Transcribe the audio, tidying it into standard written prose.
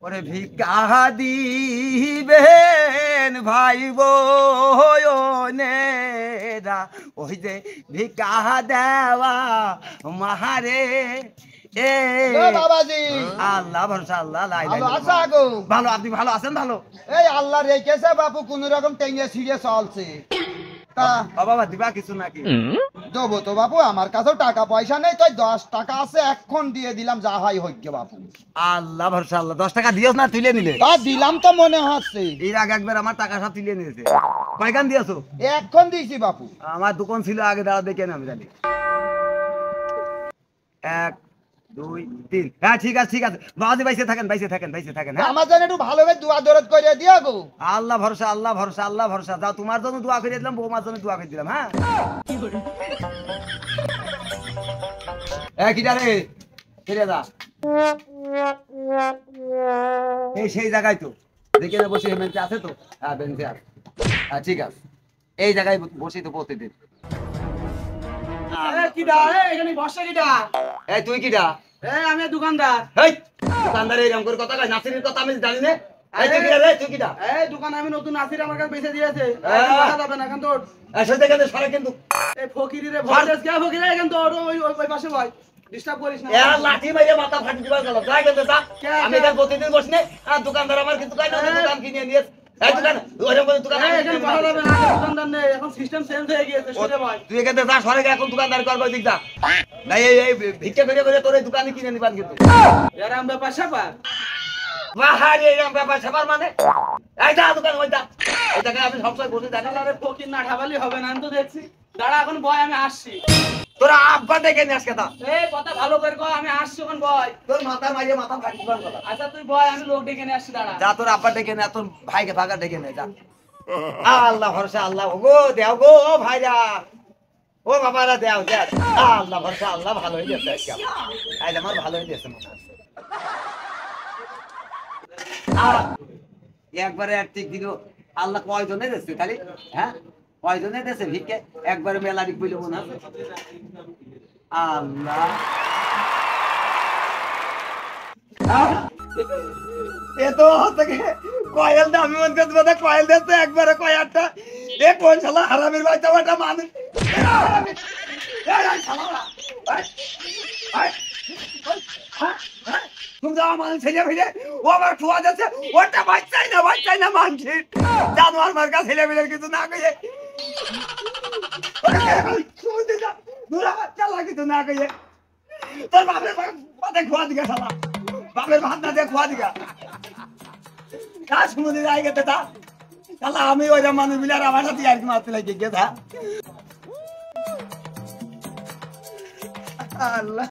ওরে ভিক্ষা দিবেন ভাই বোনেরা, ওই যে ভিক্ষা দেওয়া মাহারে এ বাবাজি। আল্লাহ ভরসা, আল্লাহ ভালো আছো গো? ভালো, আপনি ভালো আছেন? ভালো। এই আল্লাহ রেখেছে বাপু, কোন রকম টেঙ্গে ছিঁড়ে চলছে। তা বাবা দিবা কিছু নাকি? দেবো তো বাপু, আমার কাছেও টাকা পয়সা নেই, তাই 10 টাকা আছে, এখন দিয়ে দিলাম, যা হয় হইগে বাপু। আল্লাহ ভরসা, আল্লাহ। 10 টাকা দিও না, তুলে নিলে? তা দিলাম তো মনে হচ্ছে। এর আগে একবার আমার টাকা সব তুলে নিয়েছে। কয়খান দিয়েছো? এখন দিয়েছি বাপু। আমার দোকান ছিল আগে, দাঁড়া দেখে আমি জানি। 1 2 3। হ্যাঁ ঠিক আছে, ঠিক আছে বাবাজি, বাইসে থাকেন, বাইসে থাকেন, বাইসে থাকেন। হ্যাঁ আমার জন্য একটু ভালোভাবে দোয়া দরদ করে দিও গো। আল্লাহ ভরসা, আল্লাহ ভরসা, আল্লাহ ভরসা। যাও, তোমার জন্য দোয়া করে দিলাম, বৌমার জন্য দোয়া করে দিলাম। হ্যাঁ কিটা রে, ফিরে যা। এই সেই জায়গায় তো দেখে বসে বেঞ্চে আছে তো। হ্যাঁ বেঞ্চে আছে। হ্যাঁ ঠিক আছে, এই জায়গায় বসে তো প্রতিদিন। এই তুই কিটা? আমি দোকানদার। এই দোকানদার এরকম করে কথা কয়, নাসিরের কথা আমি জানি না। এই তুই কিটা রে, তুই কিটা? এই দোকান আমি নতুন নাসির আমার কাছে বেঁচে দিয়েছে। যাবে না এখন তো এসে দেখে সরে কিন্তু। এই ফকিরি রে ভয় কে ফকিরি এখন তো ওই পাশে ভয় ডিস্টার্ব করিস না। এ লাঠি মাইরে মাথা ফাটি দিবা গেল। যাই গেল যা। আমি এখানে প্রতিদিন বসি না। আর দোকানদার আমার কিছু কয় না, দোকান কিনে নিয়ে এই দোকান ওরকম করে দোকান এখানে বলা যাবে না, দোকানদার নেই এখন, সিস্টেম চেঞ্জ হয়ে গিয়েছে সেটা ভাই। তুই এখানে যা, সরে গিয়ে এখন দোকানদার করবে দিক যা। না এই ভিক্ষা করে করে তোর এই দোকানে কিনে নিবান কিন্তু। এরাম ব্যাপার স্যাপার বাহারে এরকম ব্যাপার স্যাপার মানে? এই যা দোকান ওই যা। এই জায়গায় আমি সবসময় বসে জানি না। আরে ফকির না ঠাবালি হবে না, আমি তো দেখছি। দাঁড়া এখন বয়, আমি আসছি। তোরা আব্বা ডেকে নিয়ে আস কথা। এই কথা ভালো করে কয়, আমি আসছি এখন বয়। তোর মাথা মারিয়ে মাথা ফাটি দিবার কথা। আচ্ছা তুই বয়, আমি লোক ডেকে নিয়ে আসছি, দাঁড়া। যা তোর আব্বা ডেকে নে, তোর ভাইকে ভাগা ডেকে নে যা। আল্লাহ ভরসা, আল্লাহ গো দেও গো, ও ভাইরা ও বাবারা দেও দেও। আল্লাহ ভরসা, আল্লাহ ভালো হয়ে গেছে আজকে। আজ আমার ভালো হয়ে গেছে মনে হচ্ছে। একবারে ঠিক দিল। আল্লাহ কয়জনে দিচ্ছে খালি? হ্যাঁ কয়জনে দিচ্ছে ভিক্ষে? একবারে মেলারি কইলে মনে আছে। আল্লাহ এ তো থেকে কয়েল দা, আমি মনে করতে বোধহয় কয়েল দিচ্ছে একবারে কয়েকটা। এ কোন শালা হারামির বাচ্চা ওটা মানুষ। তুমি যাও মানুষ ছেলে ফেলে, ও আবার খোয়া যাচ্ছে, ওটা বাচ্চাই না মানছি। জানোয়ার মার্কা ছেলে ফেলে কিছু না কইয়ে বাচ্চা লাগে তো না কইয়ে। তোর বাপের পাতে খোয়া দিগা শালা, বাপের ভাত না দিয়ে খোয়া দিগা। কাজ শুনে যাই গেতে তা শালা, আমি ওই মানুষ মিলে আর আমার সাথে আর কি মারতে লাগে গেছা। আল্লাহ।